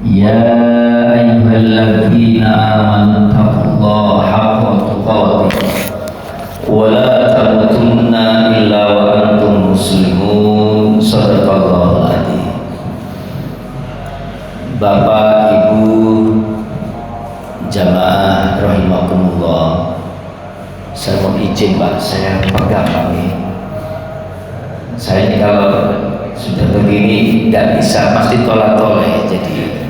يا أيها الذين آمنوا اتقوا الله حق تقاته ولا تموتن إلا وأنتم مسلمون. صدق الله العظيم. Bapak, Ibu, jamaah rahimakumullah, saya mau izin Pak, saya pegang ini. Saya ini kalau sudah begini tidak bisa, pasti tolak-tolak. Jadi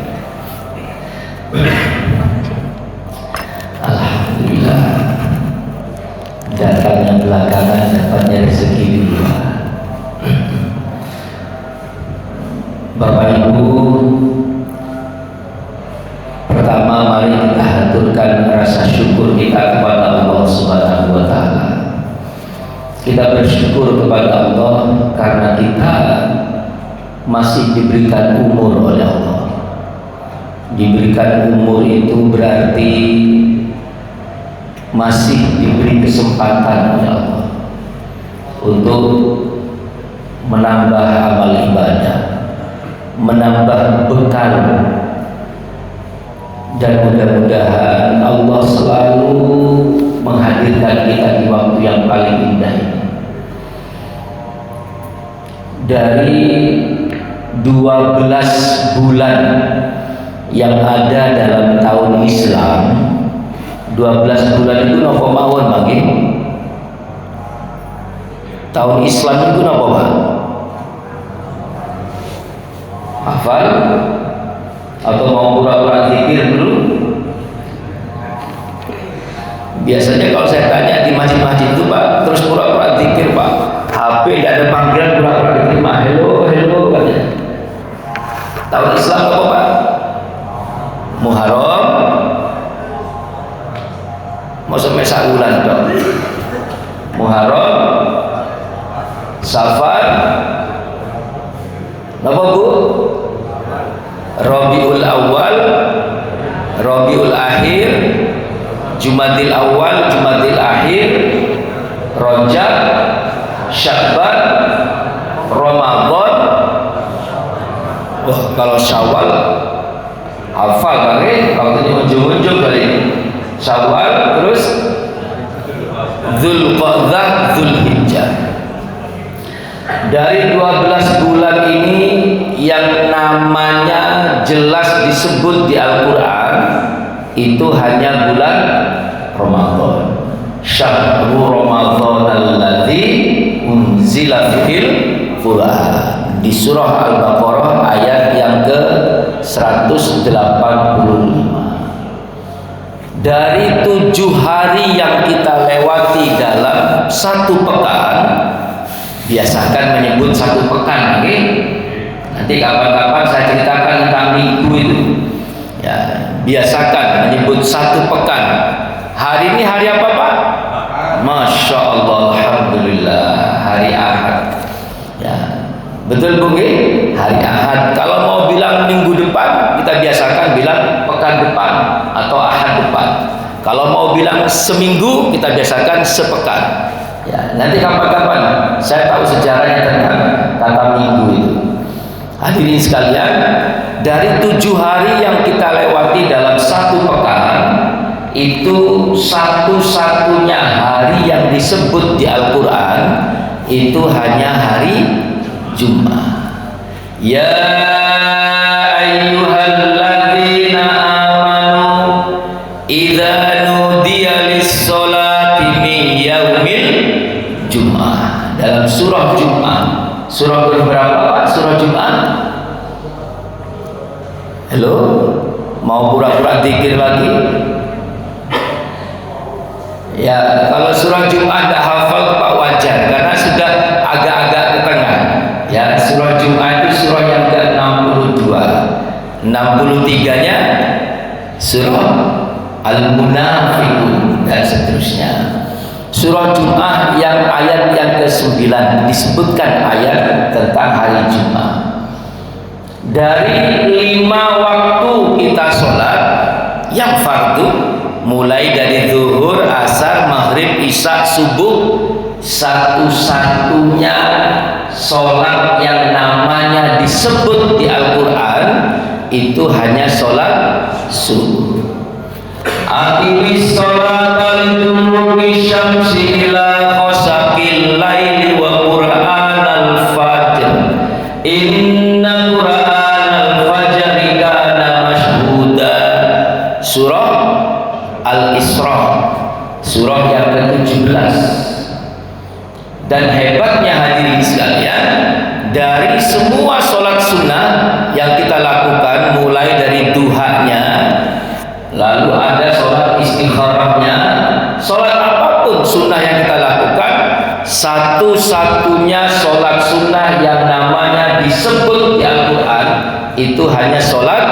alhamdulillah, datangnya belakangan, dapatnya rezeki dulu. Bapak Ibu, pertama mari kita haturkan rasa syukur kita kepada Allah Subhanahu wa Ta'ala. Kita bersyukur kepada Allah karena kita masih diberikan umur oleh Allah. Diberikan umur itu berarti masih diberi kesempatan oleh Allah untuk menambah amal ibadah, menambah bekal, dan mudah-mudahan Allah selalu menghadirkan kita di waktu yang paling indah ini. Dari 12 bulan yang ada dalam tahun Islam, 12 bulan itu napa mawon bagi? Tahun Islam itu napa Pak? Hafal? Atau mau pura-pura zikir dulu? Biasanya kalau saya tanya di masjid-masjid itu Pak, terus pura-pura zikir Pak, HP tidak ada panggilan, pura-pura diterima, hello katanya. Tahun Islam apa Pak? Muharram, mau sampai sabulan dong. Muharram, Safar, apa Bu? Rabiul Awal, Rabiul Akhir, Jumadil Awal, Jumadil Akhir, Rajab, Sya'ban, Ramadan. Wah, kalau Syawal hafal kali, kalau ini ujung-ujung kali. Syawal, terus Dzulqa'dah, Dzulhijjah. Dari 12 bulan ini yang namanya jelas disebut di Al-Quran itu hanya bulan Ramadan. Syahrul Ramadan alladzi unzila fihil Quran. Di surah Al-Baqarah ayat yang ke 185. Dari 7 hari yang kita lewati dalam satu pekan, biasakan menyebut satu pekan, okay? Nanti kapan-kapan saya ceritakan tentang minggu itu. Ya, biasakan menyebut satu pekan. Hari ini hari apa Pak? Masya Allah, alhamdulillah, hari Ahad. Ya, betul Bu? Hari Ahad. Kalau mau bilang minggu depan, kita biasakan bilang pekan depan atau Ahad depan. Kalau mau bilang seminggu, kita biasakan sepekan. Ya, nanti kapan-kapan saya tahu sejarahnya tentang kata minggu itu. Hadirin sekalian, dari 7 hari yang kita lewati dalam satu pekan, itu satu-satunya hari yang disebut di Al-Quran itu hanya hari Jumat. Ya ayyuhalladzina amanu idza nudiya lis-sholati min yaumil Jum'ah. Dalam surah Jum'ah, surah berapa Pak? Surah Jum'ah. Halo, mau pura-pura zikir lagi? Ya, kalau surah Jum'ah tidak hafal Pak wajar, karena sudah agak-agak ke tengah. Ya, surah Jum'ah itu surah yang ke-62. 63-nya surah Al-Munafiqun dan seterusnya. Surah Jum'ah yang ayat yang ke-9 disebutkan ayat tentang hari Jumat. Dari 5 waktu kita sholat yang fardu, mulai dari zuhur, asar, maghrib, isya, subuh, satu-satunya sholat yang namanya disebut di Al-Quran itu hanya itu hanya sholat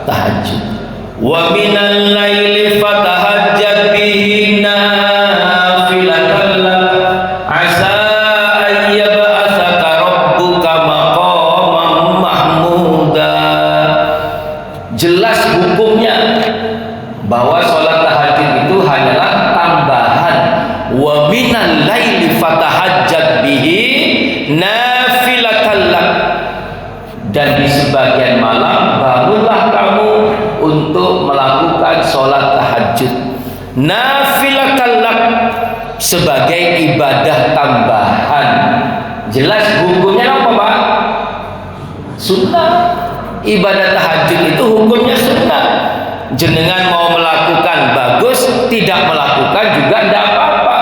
tahajud. Wa minal laili fatahajjad bihi nafilatan lak asa an yab'atsaka rabbuka maqaman mahmuda. Jelas hukumnya bahwa sholat tahajud itu hanyalah tambahan. Wa minal laili fatahajjad bihi nafilatan lak, dan di sebagian malam bangunlah kamu untuk melakukan sholat tahajud. Nafilatan lak, sebagai ibadah tambahan. Jelas hukumnya apa Pak? Sunnah. Ibadah tahajud itu hukumnya sunnah. Jenengan mau melakukan bagus, tidak melakukan juga tidak apa-apa.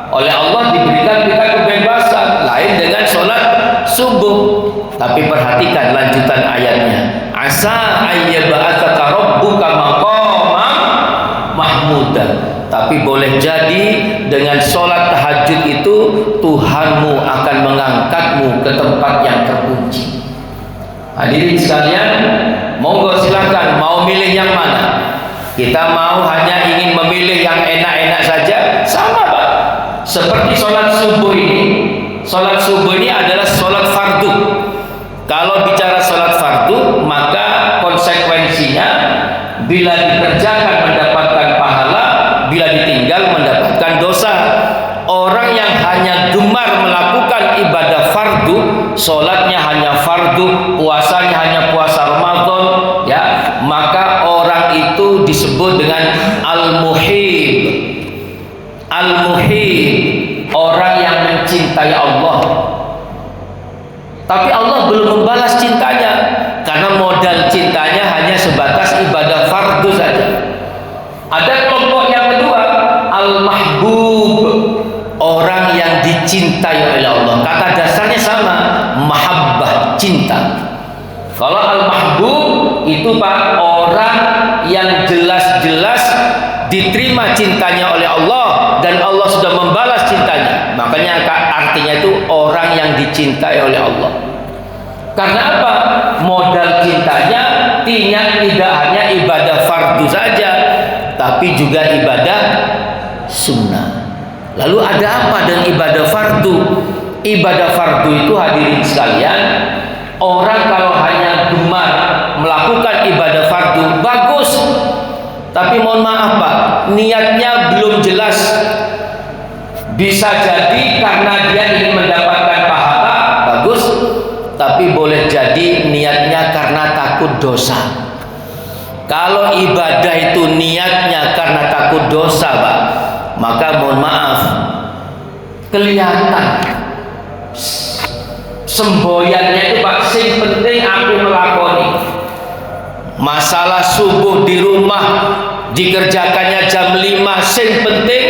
Oleh Allah diberikan kita kebebasan. Lain dengan sholat subuh. Tapi perhatikan lanjutan ayatnya. Asa ayyaba'atsaka rabbuka maqaman mahmuda. Tapi boleh jadi dengan sholat tahajud itu Tuhanmu akan mengangkatmu ke tempat yang terpuji. Hadirin sekalian, monggo silakan mau milih yang mana. Kita mau hanya ingin memilih yang enak-enak saja, sama Pak. Seperti sholat subuh ini. Sholat subuh ini adalah sholat fardu. Kalau bicara sholat fardu, maka konsekuensinya bila dikerjakan mendapatkan pahala, bila ditinggal mendapatkan dosa. Orang yang hanya gemar melakukan ibadah fardu, sholatnya hanya fardu, puasanya hanya puasa Ramadan, ya, maka orang itu disebut dengan al-muhib. Al-muhib, orang yang mencintai Allah. Tapi Allah belum membalas cintanya, karena modal cintanya hanya sebatas ibadah fardu saja. Ada kelompok yang kedua, al-mahbub, orang yang dicintai oleh Allah. Kata dasarnya sama, mahabbah, cinta. Kalau al-mahbub itu Pak, orang yang jelas-jelas diterima cintanya oleh Allah dan Allah sudah membalas cintanya. Makanya artinya itu orang yang dicintai oleh Allah. Karena apa? Modal cintanya tidak hanya ibadah fardu saja, tapi juga ibadah sunnah. Lalu ada apa dengan ibadah fardu? Ibadah fardu itu hadirin sekalian, orang kalau hanya gemar melakukan ibadah fardu bagus, tapi mohon maaf Pak, niatnya belum jelas. Bisa jadi karena dia ingin mendapatkan pahala, bagus, tapi boleh jadi niatnya karena takut dosa. Kalau ibadah itu niatnya karena takut dosa Pak, maka mohon maaf, kelihatan semboyannya itu Pak. Sing penting aku melakoni. Masalah subuh di rumah dikerjakannya jam 5, sing penting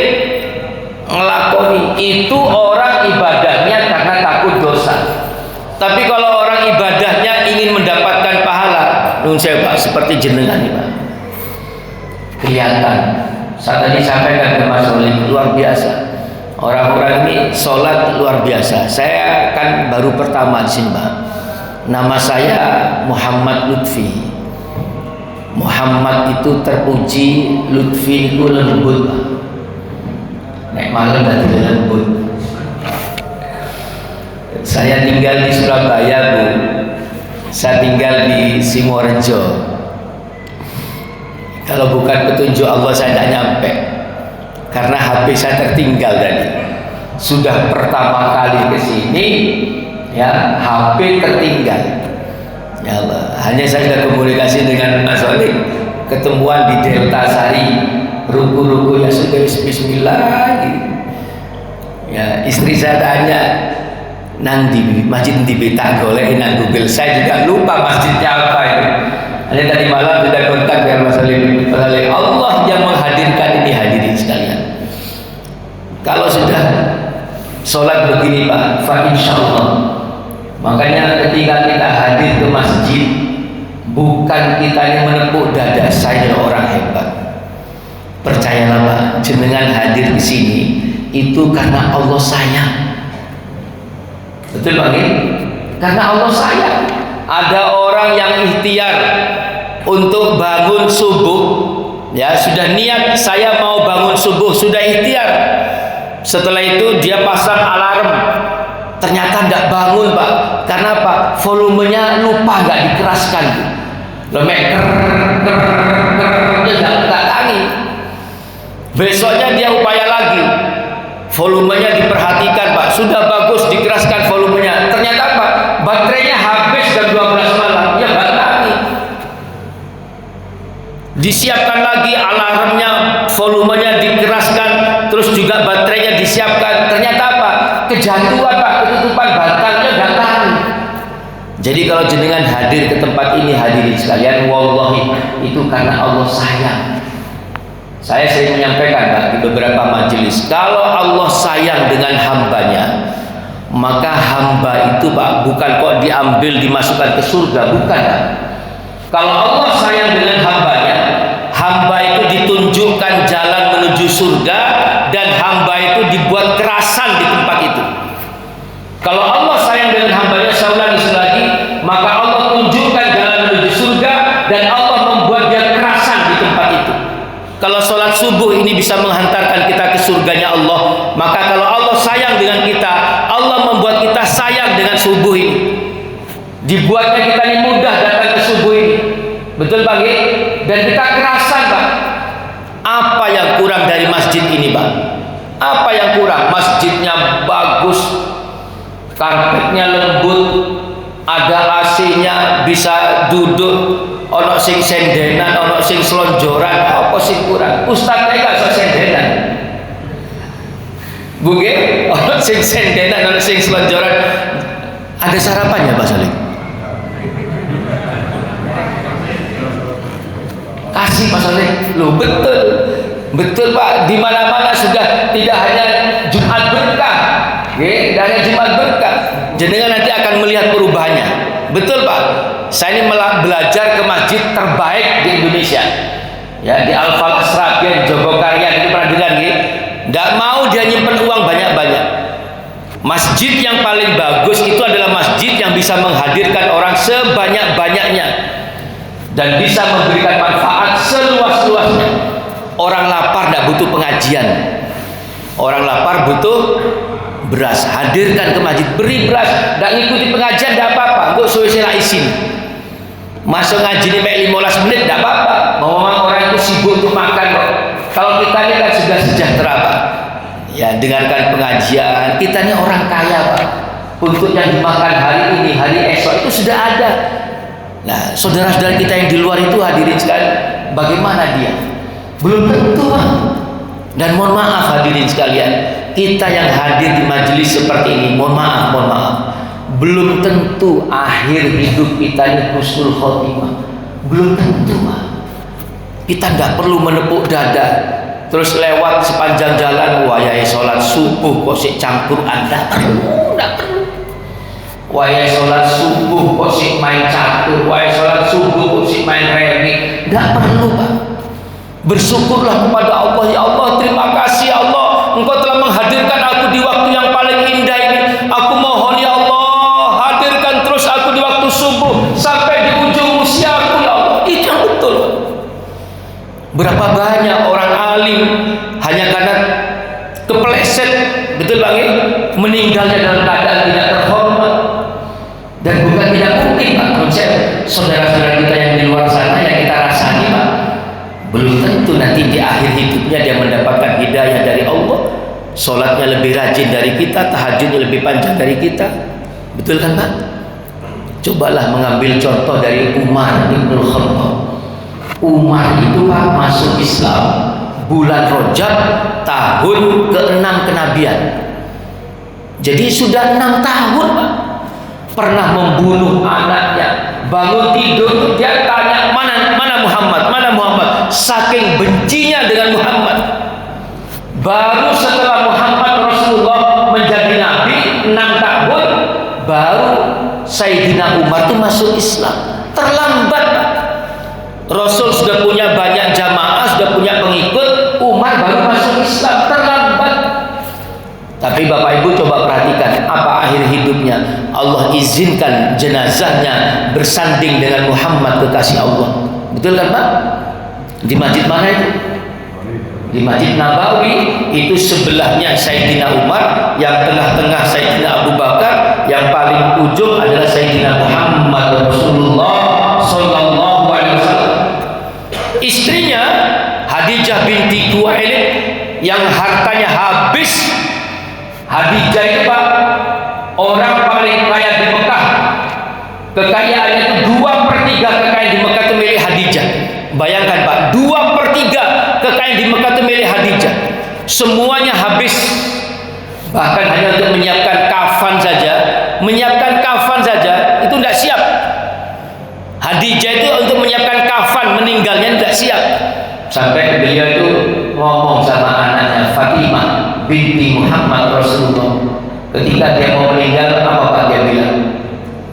ngelakoni. Itu orang ibadahnya karena takut dosa. Tapi kalau orang ibadahnya ingin mendapatkan pahala, nun saya Pak, seperti jenengan ini Pak, kelihatan. Saya tadi sampaikan ke Mas Olim, luar biasa. Orang-orang ini sholat luar biasa. Saya kan baru pertama di sini Pak. Nama saya Muhammad Lutfi. Muhammad itu terpuji, Lutfi itu lembut Pak. Nek malam dan lembut. Saya tinggal di Surabaya Bu. Saya tinggal di Simorejo. Kalau bukan petunjuk Allah saya tidak nyampe, karena HP saya tertinggal tadi. Sudah pertama kali ke sini, ya, HP tertinggal. Ya Allah, hanya saya sudah komunikasi dengan Mas Olim, ketemuan di Delta Sari, ruku-ruku yang sudah bismillah. Ya, istri saya tanya, nang di masjid di Beta golek nang Google, saya juga lupa masjidnya apa itu. Hanya tadi malam sudah kontak dengan Mas Olim. Allah yang menghadirkan ini, hadirin sekalian. Kalau sudah sholat begini Pak, fa insyaallah. Makanya ketika kita hadir ke masjid, bukan kita yang menepuk dada saya orang hebat. Percayalah Pak, jenengan hadir di sini itu karena Allah sayang. Betul Pak? Karena Allah sayang. Ada orang yang ikhtiar untuk bangun subuh, ya sudah niat saya mau bangun subuh, sudah ikhtiar. Setelah itu dia pasang alarm, ternyata tidak bangun Pak. Karena apa? Volumenya lupa, nggak dikeraskan. Lemek nggak tangi. Besoknya dia upaya lagi, volumenya diperhatikan Pak, sudah bagus dikeraskan volumenya. Ternyata apa? Baterainya habis jam 12 malam, ya nggak tangi. Disiapkan lagi alarmnya, volumenya dikeraskan, terus juga baterainya disiapkan. Ternyata apa? Kejatuhan Pak, ketutupan batangnya nggak tangi. Jadi kalau jenengan hadir ke tempat ini hadirin sekalian, wallahi itu karena Allah sayang. Saya sering menyampaikan Pak di beberapa majelis, kalau Allah sayang dengan hambanya, maka hamba itu Pak bukan kok diambil dimasukkan ke surga, bukan Pak. Kalau Allah sayang dengan hambanya, hamba itu ditunjukkan jalan menuju surga, dan hamba itu dibuat kerasan di tempat itu. Kalau Allah sayang dengan hambanya, saya ulangi lagi, maka Allah tunjukkan jalan menuju surga, dan Allah membuat dia kerasan di tempat itu. Kalau sholat subuh ini bisa menghantarkan kita ke surganya Allah, maka kalau Allah sayang dengan kita, Allah membuat kita sayang dengan subuh ini. Dibuatnya kita ini mudah datang ke subuh ini. Betul Pak? Dan kita kerasan Pak. Apa yang kurang dari masjid ini Pak? Apa yang kurang? Masjidnya bagus, karpetnya lembut, ada AC-nya, bisa duduk, ono sing sendenan, ono sing selonjoran. Apa sing kurang? Ustaz gak iso sendenan. Bu nggih, ono sing sendenan, ono sing selonjoran. Ada sarapannya Pak Salim? Kasih Pak Salim. Loh betul. Betul Pak, di mana-mana sudah tidak hanya Jumat berkah. Tidak hanya Jumat berkah. Jenengan nanti akan melihat perubahannya. Betul Pak. Saya ini belajar ke masjid terbaik di Indonesia. Ya, di Al-Fal Asraq, di Jogokaryan, itu pernah dengar nggih? Tidak mau dia nyimpen uang banyak-banyak. Masjid yang paling bagus itu adalah masjid yang bisa menghadirkan orang sebanyak-banyaknya dan bisa memberikan manfaat seluas-luasnya. Orang lapar tidak butuh pengajian. Orang lapar butuh beras, hadirkan ke masjid, beri beras. Tidak ngikuti pengajian tidak apa-apa, kok suwe-suwe isin. Masuk ngaji ini 15 menit tidak apa-apa. Mau orang itu sibuk untuk makan kok. Kalau kita ini kan sudah sejahtera Pak. Ya, dengarkan pengajian. Kita ini orang kaya Pak. Untuk yang dimakan hari ini, hari esok itu sudah ada. Nah, saudara-saudara kita yang di luar itu hadirin sekalian, bagaimana dia? Belum tentu Pak. Dan mohon maaf hadirin sekalian, kita yang hadir di majelis seperti ini, mohon maaf, belum tentu akhir hidup kita ini husnul khotimah. Belum tentu Pak. Kita tidak perlu menepuk dada terus lewat sepanjang jalan, wayai sholat subuh kok sik campur Anda. Tidak perlu. Wayai sholat subuh kok sik main catur, wayai sholat subuh kok sik main remi. Tidak perlu Pak. Bersyukurlah kepada Allah. Ya Allah, terima kasih ya Allah, Engkau telah menghadirkan aku di waktu yang paling indah ini. Aku mohon ya Allah, hadirkan terus aku di waktu subuh sampai di ujung usiaku ya Allah. Itu yang betul. Berapa banyak orang alim hanya karena kepleset, betul Bang, meninggalnya dalam keadaan tidak terhormat. Dan bukan tidak mungkin Pak, konsep saudara-saudara kita yang di luar sana yang kita rasani Pak, belum tentu nanti di akhir hidupnya dia mendapatkan hidayah dari Allah. Sholatnya lebih rajin dari kita, tahajudnya lebih panjang dari kita. Betul kan Pak? Cobalah mengambil contoh dari Umar bin Khattab. Umar itu Pak masuk Islam bulan Rajab tahun ke-6 kenabian. Jadi sudah 6 tahun Pak. Pernah membunuh anaknya. Bangun tidur dia tanya mana Muhammad, mana Muhammad. Saking bencinya dengan Muhammad. Baru setelah Muhammad Rasulullah menjadi nabi 6 tahun, baru Sayyidina Umar itu masuk Islam. Terlambat Pak. Rasul sudah punya banyak jamaah, sudah punya pengikut, Umar baru masuk Islam. Terlambat. Tapi Bapak Ibu coba perhatikan apa akhir hidupnya. Allah izinkan jenazahnya bersanding dengan Muhammad kekasih Allah. Betul kan Pak? Di masjid mana itu? Di Masjid Nabawi. Itu sebelahnya Sayyidina Umar, yang tengah-tengah Sayyidina Abu Bakar, yang paling ujung adalah Sayyidina Muhammad Rasulullah sallallahu alaihi wasallam. Istrinya Khadijah binti Khuwailid yang hartanya habis. Khadijah itu Pak, orang paling kaya di Mekah. Kekayaannya itu 2/3 kekayaan di Mekah itu milik Khadijah. Bayangkan Pak, 2/3 kekayaan di Mekah itu milik Khadijah. Semuanya habis. Bahkan hanya untuk menyiapkan kafan saja, itu tidak siap. Khadijah itu untuk menyiapkan kafan meninggalnya tidak siap. Sampai beliau itu ngomong sama anaknya Fatimah binti Muhammad Rasulullah, ketika dia mau meninggal, apa Pak dia bilang?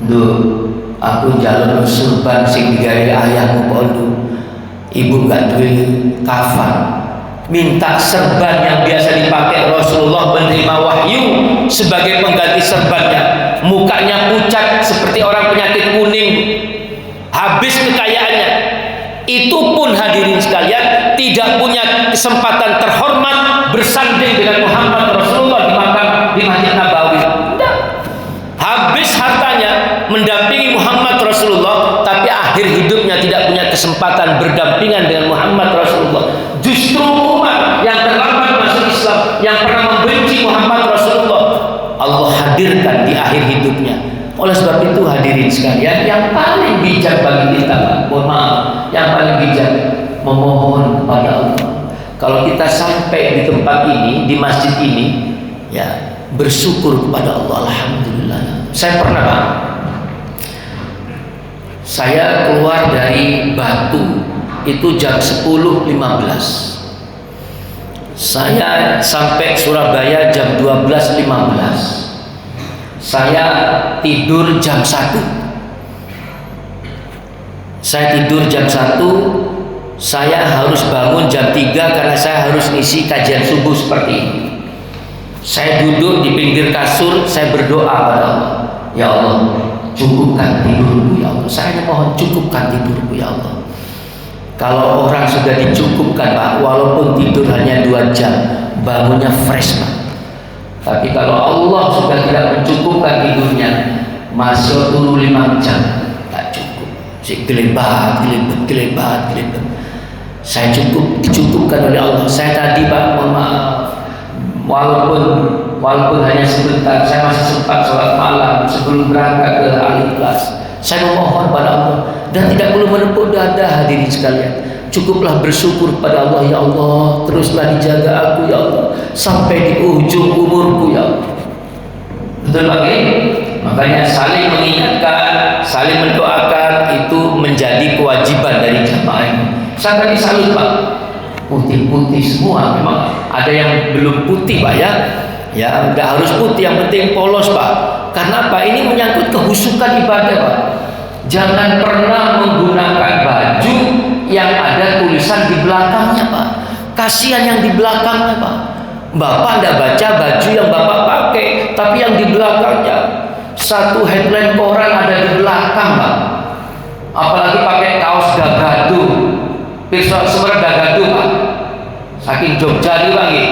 Duh, aku jalan surban sing digawe ayahmu pondu. Ibu gak duwe kafan, minta serban yang biasa dipakai Rasulullah menerima wahyu sebagai pengganti serbannya. Mukanya pucat seperti orang penyakit kuning, habis kekayaannya. Itu pun hadirin sekalian tidak punya kesempatan terhormat bersanding dengan Muhammad Rasulullah di makam di Masjid Nabawi. Tidak. Habis hartanya mendampingi Muhammad Rasulullah, tapi akhir hidupnya tidak punya kesempatan berdampingan dengan Muhammad Rasulullah. Justru umat yang terlambat masuk Islam, yang pernah membenci Muhammad Rasulullah, Allah hadirkan di akhir hidupnya. Oleh sebab itu hadirin sekalian, yang paling bijak bagi kita, mohon maaf, yang paling bijak memohon kepada Allah. Kalau kita sampai di tempat ini, di masjid ini, ya bersyukur kepada Allah. Alhamdulillah. Saya pernah Pak, saya keluar dari Batu itu jam 10.15. Saya sampai Surabaya jam 12.15. Saya tidur jam 1. Saya harus bangun jam 3 karena saya harus ngisi kajian subuh seperti ini. Saya duduk di pinggir kasur, saya berdoa pada Allah. Ya Allah, cukupkan tidurku ya Allah. Saya mohon cukupkan tidurku ya Allah. Kalau orang sudah dicukupkan Pak, walaupun tidur hanya 2 jam, bangunnya fresh Pak. Tapi kalau Allah sudah tidak mencukupkan tidurnya, masuk dulu 5 jam, tak cukup. Si gelebat. Saya dicukupkan oleh Allah. Saya tadi Pak, mohon maaf, walaupun hanya sebentar, saya masih sempat sholat malam sebelum berangkat ke Al-Ikhlas. Saya memohon pada Allah dan tidak perlu menepuk dada hadirin sekalian. Cukuplah bersyukur pada Allah. Ya Allah, teruslah dijaga aku ya Allah sampai di ujung umurku ya Allah. Betul lagi. Makanya saling mengingatkan, saling mendoakan itu menjadi kewajiban dari jamaah ini. Saya tadi salut Pak, putih-putih semua. Memang ada yang belum putih Pak ya. Ya, nggak harus putih, yang penting polos Pak. Karena apa? Ini menyangkut kehusukan ibadah Pak. Jangan pernah menggunakan baju yang ada tulisan di belakangnya Pak. Kasihan yang di belakangnya Pak. Bapak tidak baca baju yang Bapak pakai, tapi yang di belakangnya satu headline koran ada di belakang Pak. Apalagi pakai kaos gagadu, pisau semer gagadu Pak. Saking Jogja lagi,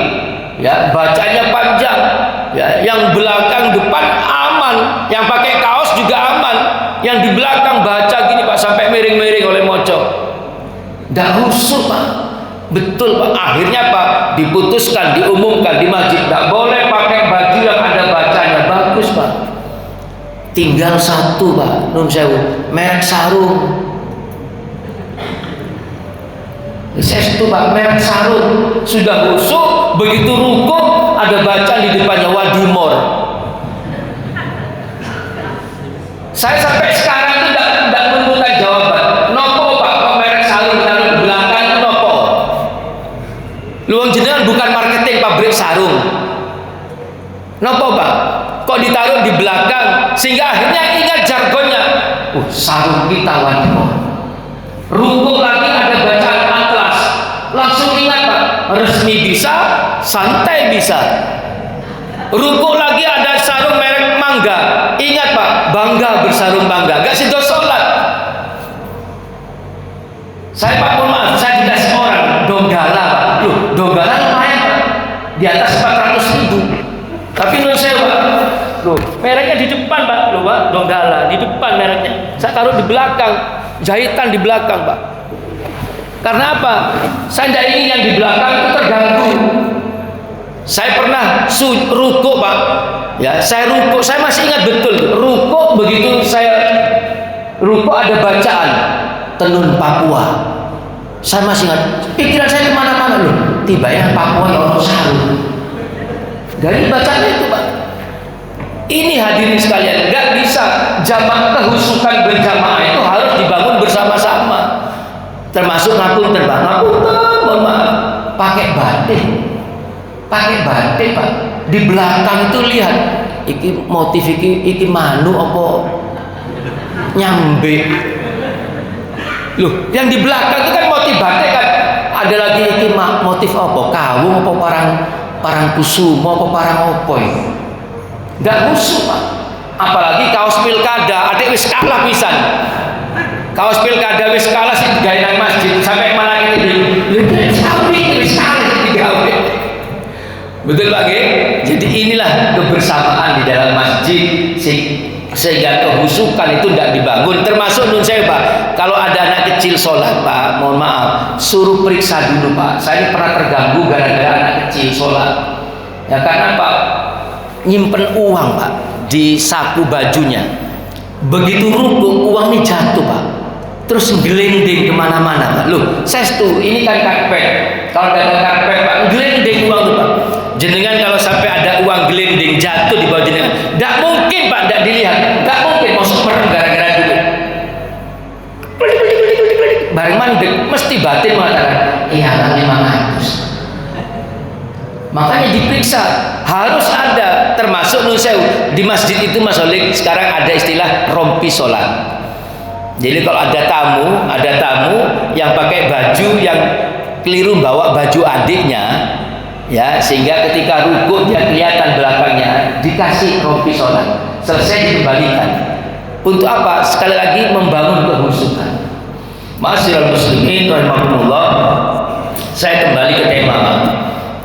ya bacanya panjang, ya yang belakang depan aman, yang pakai kaos juga aman, yang di belakang baca gini Pak sampai miring-miring oleh moco. Tidak khusyuk Pak. Betul Pak. Akhirnya Pak diputuskan, diumumkan di masjid tidak boleh pakai baju yang ada bacanya. Bagus Pak. Tinggal satu Pak, nun sewu, merek sarung. Itu Pak, merek sarung. Sudah khusyuk, begitu rukuk ada bacaan di depannya wadimor. Saya sampai sekarang itu tidak menemukan jawaban. Nopo Pak, kok merek sarung taruh di belakang itu nopo? Luang jenengan bukan marketing pabrik sarung. Nopo Pak? Kok ditaruh di belakang sehingga akhirnya ingat jargonnya. Sarung kita wadimor. Rukuk lagi ada bacaan atlas. Langsung ingat Pak, resmi bisa, santai bisa. Rukuk lagi ada sarung merek Mangga. Ingat Pak, bangga bersarung bangga, gak sido sholat. Saya Pak, mohon maaf, saya dikasih orang Donggala Pak. Loh, Donggala lumayan Pak, di atas 400.000. Tapi menurut saya Pak, loh, mereknya di depan Pak, loh Pak, Donggala di depan mereknya. Saya taruh di belakang, jahitan di belakang Pak. Karena apa? Saya tidak ingin yang di belakang itu terganggu. Saya pernah ruko Pak, ya saya ruko, saya masih ingat betul ruko. Begitu saya ruko ada bacaan tenun Papua, saya masih ingat, pikiran saya kemana-mana loh, tiba ya Papua ya orang sarung dari bacaan itu Pak. Ini hadirin sekalian, nggak bisa jamak kehusukan berjamaah itu harus dibangun bersama-sama, termasuk ngapunten Pak, mohon maaf, pakai batik Pak. Di belakang itu lihat, iki motif iki manu apa nyambe. Loh, yang di belakang itu kan motif batik kan. Ada lagi iki motif apa? Kawung apa parang kusumo apa parang opo ya? Enggak musuh Pak. Apalagi kaos pilkada, ada wis kalah pisan. Kaos pilkada wis kalah sih digawe nang masjid sampai mana ini. Wis kalah digawe. Betul Pak G? Jadi inilah kebersamaan di dalam masjid sehingga kehusukan itu tidak dibangun. Termasuk nun saya Pak, kalau ada anak kecil sholat Pak, mohon maaf, suruh periksa dulu Pak. Saya ini pernah terganggu gara-gara anak kecil sholat. Ya karena Pak nyimpen uang Pak di saku bajunya. Begitu ruku uang ini jatuh Pak, terus gelending kemana-mana Pak. Loh, saya tuh ini kan karpet. Kalau ada karpet Pak, gelending uang tuh Pak. Jenengan kalau sampai ada uang gelending jatuh di bawah jenengan, tidak mungkin Pak, tidak dilihat, tidak mungkin masuk merem gara-gara duit. Bareng mandek, mesti batin mengatakan, iya 500. Makanya diperiksa, harus ada, termasuk nusew di masjid itu Mas Olik sekarang ada istilah rompi sholat. Jadi kalau ada tamu yang pakai baju yang keliru bawa baju adiknya, ya sehingga ketika rukuk dia kelihatan belakangnya, dikasih rompi sholat, selesai dikembalikan. Untuk apa? Sekali lagi membangun kehusukan. Ma'asyiral muslimin rahimakumullah, saya kembali ke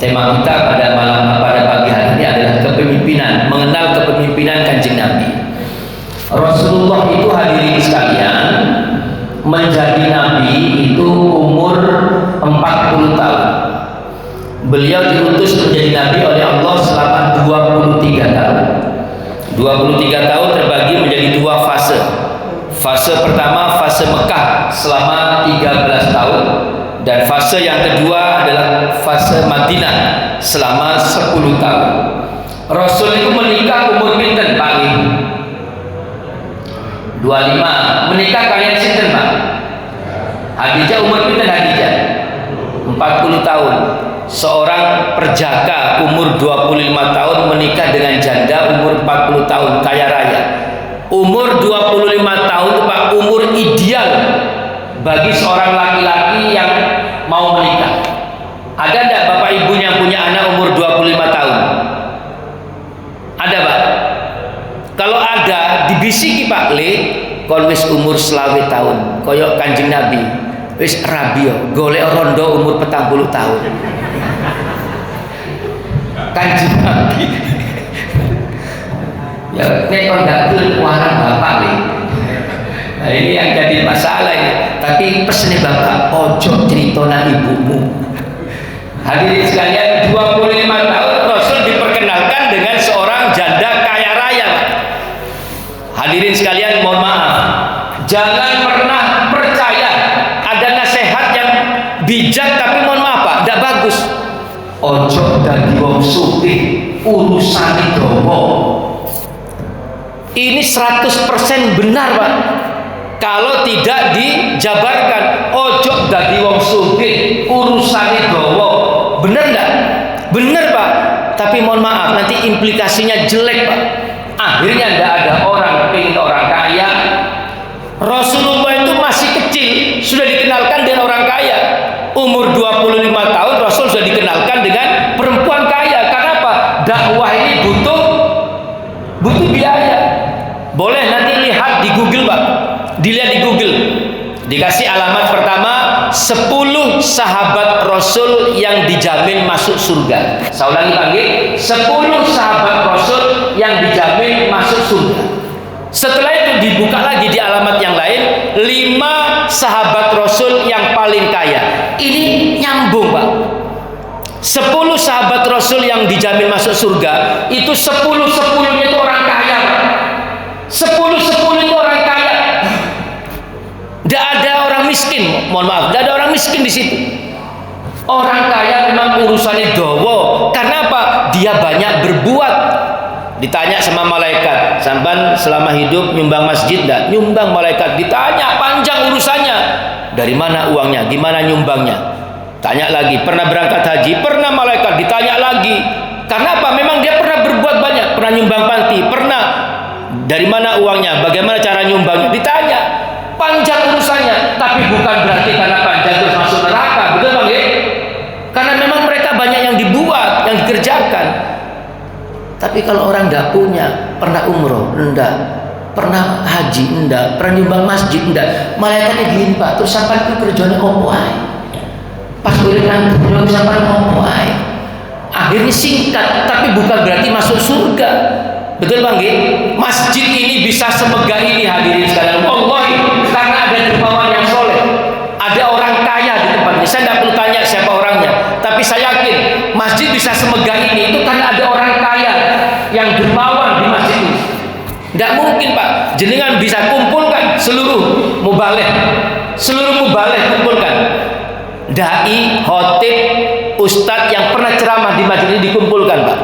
tema kita pada pagi hari ini adalah kepemimpinan, mengenal kepemimpinan Kanjeng Nabi. Rasulullah itu hadirin sekalian menjadi nabi itu umur 40 tahun. Beliau diutus menjadi nabi oleh Allah selama 23 tahun. 23 tahun terbagi menjadi dua fase. Fase pertama fase Mekah selama 13 tahun, dan fase yang kedua adalah fase Madinah selama 10 tahun. Rasul itu menikah umur pinten Pak? 25. Menikah kalian sinten Pak? Hadijah umur pinten Hadijah? 40 tahun. Seorang perjaka umur 25 tahun menikah dengan janda umur 40 tahun kaya raya. Umur 25 tahun itu Pak umur ideal bagi seorang laki-laki yang mau menikah. Ada enggak bapak ibunya punya anak umur 25 tahun? Ada Pak? Kalau ada, dibisiki Pak Le, kon wis umur 20 tahun, koyok Kanjeng Nabi, wis rabio, golek rondo umur 40 tahun. Kanjeng Nabi. Ya, nek kon gak warang bapak Le. Nah, ini yang jadi masalah ini. Tapi pesennya bapak, ojo cerita nang ibumu. Hadirin sekalian, 25 tahun Rasul diperkenalkan dengan seorang janda kaya raya. Hadirin sekalian, mohon maaf, jangan pernah percaya ada nasihat yang bijak tapi mohon maaf Pak, tidak bagus. Ojo dadi wong sugih urusan dawa. Ini 100% benar Pak. Kalau tidak dijabarkan, ojo dadi wong sugih urusane dawa. Benar enggak? Benar Pak. Tapi mohon maaf, nanti implikasinya jelek Pak. Akhirnya tidak ada orang pengen orang kaya. Rasulullah itu masih kecil sudah dikenalkan dengan orang kaya. Umur 25 tahun Rasul sudah dikenalkan dengan perempuan kaya. Karena apa? Dakwah ini butuh biaya. Dikasih alamat pertama, 10 sahabat Rasul yang dijamin masuk surga. Saya ulangi lagi, 10 sahabat Rasul yang dijamin masuk surga. Setelah itu dibuka lagi di alamat yang lain, 5 sahabat Rasul yang paling kaya. Ini nyambung, Pak. 10 sahabat Rasul yang dijamin masuk surga, itu 10-10-nya itu orang kaya, Pak. 10-10 itu orang kaya. Tidak ada orang miskin, mohon maaf, tidak ada orang miskin di situ. Orang kaya memang urusannya dowo. Karena apa? Dia banyak berbuat. Ditanya sama malaikat, sampan selama hidup nyumbang masjid enggak? Nyumbang malaikat. Ditanya panjang urusannya. Dari mana uangnya? Gimana nyumbangnya? Tanya lagi, pernah berangkat haji? Pernah malaikat. Ditanya lagi. Karena apa? Memang dia pernah berbuat banyak. Pernah nyumbang panti? Pernah. Dari mana uangnya? Bagaimana cara nyumbangnya? Ditanya. Panjang urusannya, tapi bukan berarti karena panjang terus masuk neraka, betul Bang ya? Karena memang mereka banyak yang dibuat, yang dikerjakan. Tapi kalau orang tidak punya, pernah umroh, enggak, pernah haji, enggak, pernah nyumbang masjid, enggak, malaikatnya gini Pak, terus sampai itu kerjanya opo ae. Pas boleh kan kerjanya sampai opo ae. Akhirnya singkat, tapi bukan berarti masuk surga. Betul Bang ya? Masjid ini bisa semegah ini hadirin sekalian. Allah, karena ada dermawan yang soleh, ada orang kaya di tempat ini. Saya tidak perlu tanya siapa orangnya, tapi saya yakin masjid bisa semegah ini itu karena ada orang kaya yang dermawan di masjid ini. Tidak mungkin Pak, jenengan bisa kumpulkan seluruh mubaleh kumpulkan. Dai, khotib, ustadz yang pernah ceramah di masjid ini dikumpulkan Pak.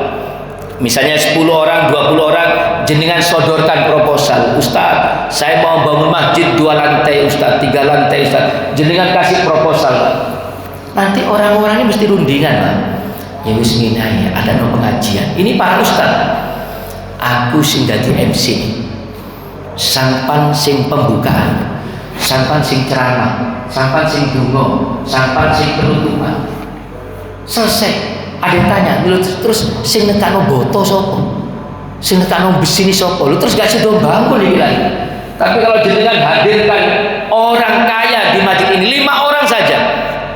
Misalnya 10 orang, 20 orang, jenengan sodorkan proposal. Ustaz, saya mau bangun masjid 2 lantai Ustaz, 3 lantai Ustaz. Jenengan kasih proposal Pak. Nanti orang-orangnya mesti rundingan Pak. Ya wis ngene ada no pengajian. Ini para ustaz. Aku sing dadi MC. Sampan sing pembukaan, sampan sing ceramah, sampan sing donga, sampan sing penutupan. Selesai. Ada yang tanya, terus sing nekano boto sapa? Sing nekano besi ini sapa? Lu terus gak sido bangun iki lagi. Tapi kalau jenengan hadirkan orang kaya di masjid ini 5 orang saja.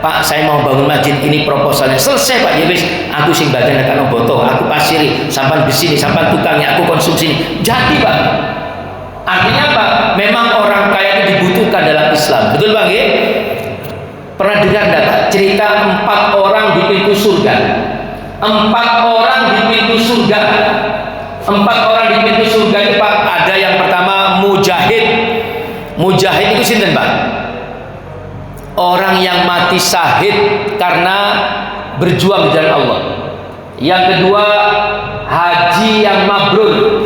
Pak, saya mau bangun masjid ini proposalnya. Selesai Pak, ya wis, aku sing bagian nekano boto, aku pasiri, sampan besi ini, sampan tukangnya, aku konsumsi ini. Jadi Pak. Artinya apa? Memang orang kaya itu dibutuhkan dalam Islam. Betul Bang ya? Pernah dengar enggak Pak cerita 4 orang di pintu surga? 4 orang di pintu surga. 4 orang di pintu surga itu Pak, ada yang pertama mujahid. Mujahid itu sinten Pak? Orang yang mati syahid karena berjuang di jalan Allah. Yang kedua haji yang mabrur.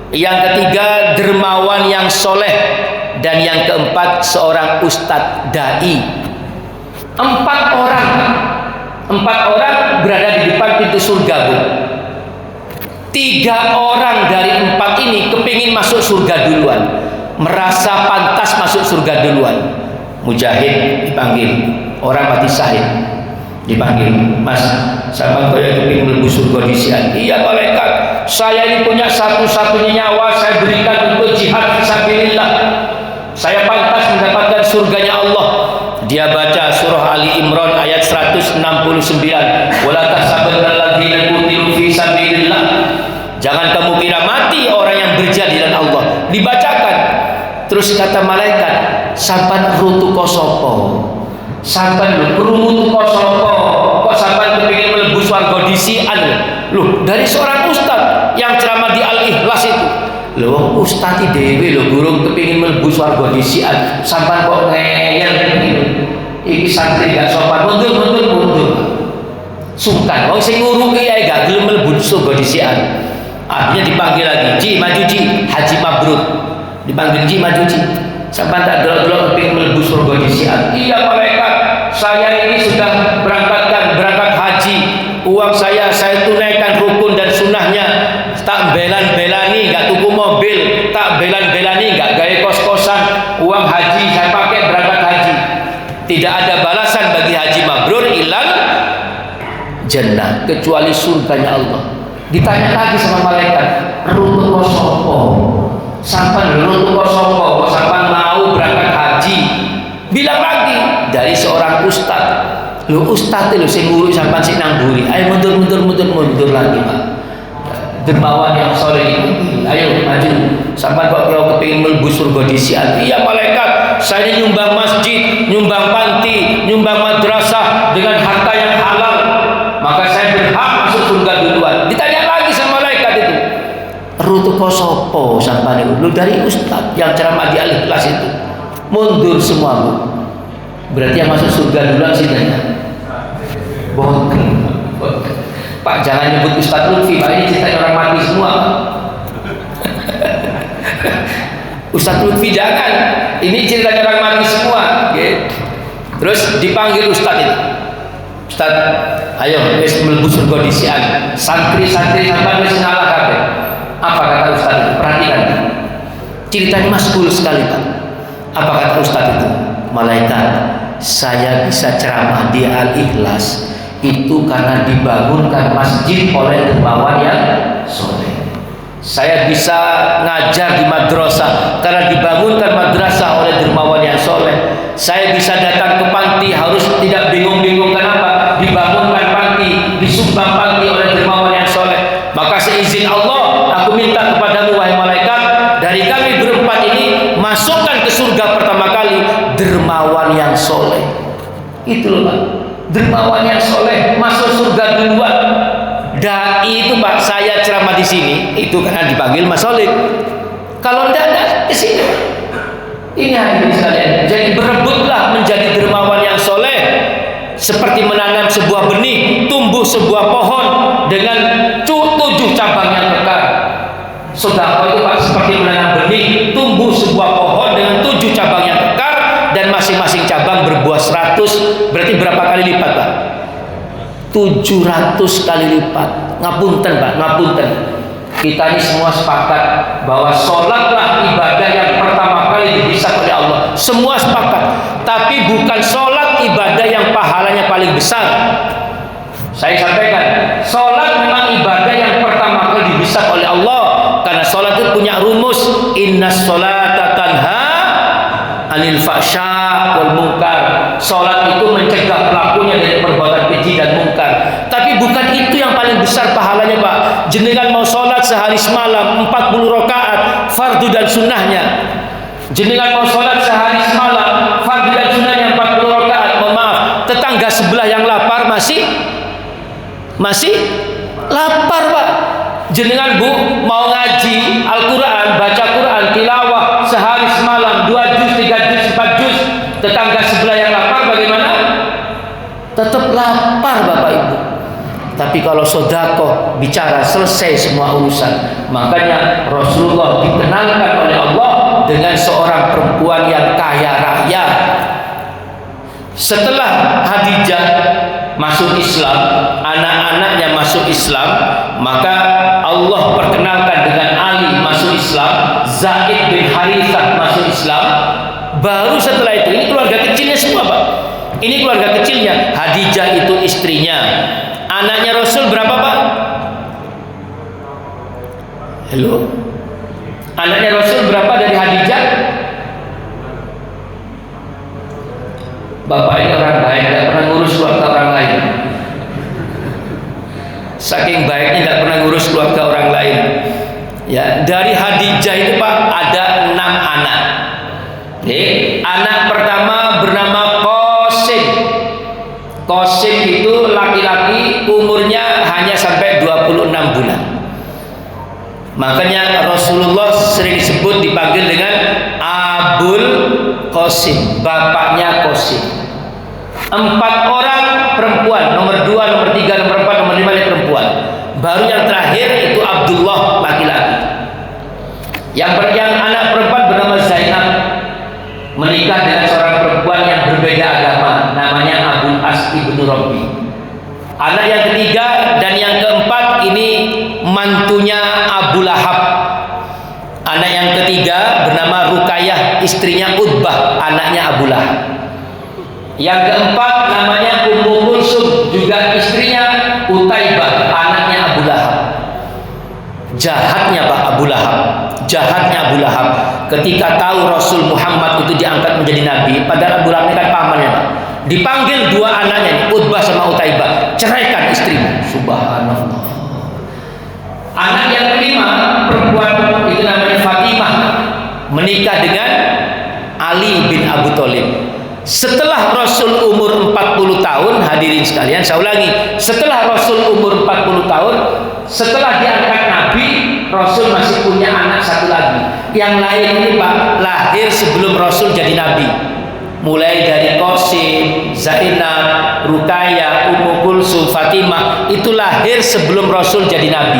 Yang ketiga dermawan yang soleh. Dan yang keempat seorang ustadz dai. 4 orang berada di depan pintu surga Bu. 3 orang dari 4 ini kepingin masuk surga duluan, merasa pantas masuk surga duluan. Mujahid dipanggil, orang mati syahid dipanggil, Mas, sama kaya kepingin mlebu surga disian. Iya malaikat, saya ini punya satu-satunya nyawa, saya berikan untuk jihad fisabilillah. Saya pantas mendapatkan surganya Allah. Dia baca surah Ali Imran ayat 169. Wala tahsabannal ladzina qutilu fi sabilillah. Jangan kamu kira mati orang yang berjihad di jalan Allah. Dibacakan. Terus kata malaikat, sampan rutu kosopo. Sampan rutu kosopo. Kok sampan kepingin mlebu swarga disian? Loh, dari seorang ustaz yang ceramah di Al-Ikhlas itu. Loh, ustaz dhewe lho burung kepingin mlebu swarga disian. Sampan kok ngeyel gitu. Iki santri gak sopan, mundur. Sungkan, wong sing nguruki ae gak gelem mlebu surga disian. Akhirnya dipanggil lagi, Ji, maju Ji, haji mabrur. Dipanggil Ji, maju Ji. Sampai tak delok-delok kepingin mlebu surga disian. Iya malaikat, saya ini sudah berangkat haji. Uang saya tunaikan rukun dan sunnahnya. Tak belan-belani, gak tuku mobil. Tak belan-belani, gak gaya kos-kosan. Uang haji saya pakai berangkat haji. Tidak ada balasan bagi haji mabrur ilang jannah, kecuali surganya Allah. Ditanya lagi sama malaikat, runtuh sopo, sampan runtuh sopo, sampan mau berangkat haji, Bilang lagi dari seorang ustaz. Lu ustaz itu sing ngurus sampean sing nang mburi. Ayo mundur lagi, Pak. Dermawan yang soleh ini, ayo maju. Sampai kok kalau kepingin mlebu surga disian. Iya malaikat, saya nyumbang masjid, nyumbang panti, nyumbang madrasah dengan harta yang halal, maka saya berhak masuk surga duluan. Ditanya lagi sama malaikat itu, rutu kosopo sampai itu, lu dari ustaz yang ceramah di Al-Ikhlas itu, mundur semua bu. Berarti yang masuk surga duluan sih nanya. Bohong. Pak jangan nyebut Ustaz Lutfi, Pak ini cerita orang mati semua. Ustaz Lutfi jangan, ini cerita orang mati semua. Okay. Terus dipanggil Ustaz itu. Ustaz, ayo wis mlebu surga disian. Santri-santri sampean wis ngalah kabeh. Apa kata Ustaz itu? Perhatikan. Ceritanya maskul sekali, Pak. Apa kata Ustaz itu? Malaikat, saya bisa ceramah di Al-Ikhlas itu karena dibangunkan masjid oleh dermawan yang soleh. Saya bisa ngajar di madrasah karena dibangunkan madrasah oleh dermawan yang soleh. Saya bisa datang ke panti harus tidak bingung-bingung kenapa dibangunkan panti, disumbang panti oleh dermawan yang soleh. Maka seizin Allah, aku minta kepadamu wahai malaikat, dari kami berempat ini masukkan ke surga pertama kali dermawan yang soleh. Itu loh Pak. Dermawan yang soleh masuk surga duluan. Dai itu Pak, saya ceramah di sini itu karena dipanggil Mas Soleh. Kalau tidak di sini. Ini hadirin sekalian. Jadi berebutlah menjadi dermawan yang soleh, seperti menanam sebuah benih, tumbuh sebuah pohon dengan 7 cabang yang kekar. Sedekah itu Pak seperti menanam benih, tumbuh sebuah pohon dengan 7 cabang yang kekar. Dan masing-masing cabang berbuah 100. Berarti berapa kali lipat Pak? 700 kali lipat. Ngapunten Pak, ngapunten. Kita ini semua sepakat bahwa sholatlah ibadah yang pertama kali dihisab oleh Allah. Semua sepakat. Tapi bukan sholat ibadah yang pahalanya paling besar. Saya sampaikan, sholat memang ibadah yang pertama kali dihisab oleh Allah. Karena sholat itu punya rumus, innas sholata tanha anil fahsya wal munkar. Salat itu mencegah pelakunya dari perbuatan keji dan munkar. Tapi bukan itu yang paling besar pahalanya Pak. Jenengan mau salat sehari semalam 40 rakaat fardu dan sunnahnya. Jenengan mau salat sehari semalam fardu dan sunnahnya 40 rakaat. Mohon maaf, tetangga sebelah yang lapar masih lapar Pak. Jenengan Bu mau ngaji Al-Quran, baca Quran, tilawah sehari semalam 2 juz, 3 juz, 4 juz. Tetangga sebelah yang lapar bagaimana? Tetap lapar Bapak Ibu. Tapi kalau sedekah bicara selesai semua urusan. Makanya Rasulullah dikenalkan oleh Allah dengan seorang perempuan yang kaya raya. Setelah Khadijah masuk Islam, anak-anaknya masuk Islam, maka Allah perkenalkan dengan Ali masuk Islam, Zaid bin Harithah masuk Islam. Baru setelah itu, ini keluarga kecilnya semua Pak. Ini keluarga kecilnya. Khadijah itu istrinya. Anaknya Rasul berapa Pak? Halo? Anaknya Rasul berapa dari Khadijah? Bapak ini orang baik, tidak pernah ngurus keluarga orang lain. Saking baiknya tidak pernah ngurus keluarga orang lain. Ya, dari Khadijah itu Pak ada 6 anak. Anak pertama bernama Qasim. Qasim itu laki-laki, umurnya hanya sampai 26 bulan. Makanya Rasulullah sering disebut dipanggil dengan Abul Qasim, bapaknya Qasim. 4 orang perempuan, nomor 2, nomor 3, nomor 4, nomor 5 perempuan. Baru yang terakhir itu Abdullah laki-laki. Yang anak perempuan bernama Zainab, menikah dengan seorang perempuan yang berbeda agama, namanya Abu As ibnu Rabi. Anak yang ketiga dan yang keempat ini mantunya Abu Lahab. Anak yang ketiga bernama Ruqayyah, istrinya Utbah, anaknya Abu Lahab. Yang keempat namanya Ummu Kulsum, juga istrinya Utaibah, anaknya Abu Lahab. jahatnya Pak Abu Lahab. Jahatnya Abu Lahab ketika tahu Rasul Muhammad itu diangkat menjadi nabi. Padahal Abu Lahab ini kan pamannya Pak. Dipanggil dua anaknya nih, Utbah sama Utaibah, ceraikan istrimu. Subhanallah. Anak yang kelima, perempuan itu namanya Fatimah, menikah dengan Ali bin Abu Thalib. Setelah Rasul umur 40 tahun, hadirin sekalian, saya ulangi, setelah Rasul umur 40 tahun, setelah diangkat nabi, Rasul masih punya anak satu lagi. Yang lain ini Pak, lahir sebelum Rasul jadi nabi. Mulai dari Qasim, Zainab, Ruqayyah, Ummu Kulsum, Fatimah, itu lahir sebelum Rasul jadi nabi.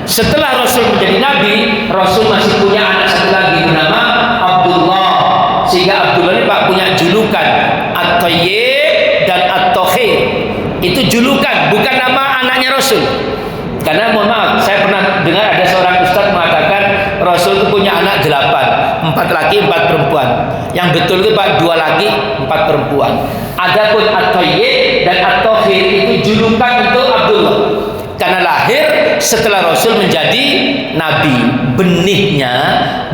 Setelah Rasul menjadi nabi, Rasul masih punya anak satu lagi bernama Abdullah. Sehingga Abdullah ini Pak punya julukan At-Thayyib dan At-Takhir. Itu julukan, bukan nama anaknya Rasul. Karena mohon maaf, saya pernah dengar ada seorang ustaz mengatakan Rasul itu punya anak 8, 4 laki 4 perempuan. Yang betul itu Pak 2 laki 4 perempuan. Adapun At-Thayyib dan At-Takhir itu julukan untuk Abdullah. Karena lahir setelah Rasul menjadi nabi, benihnya,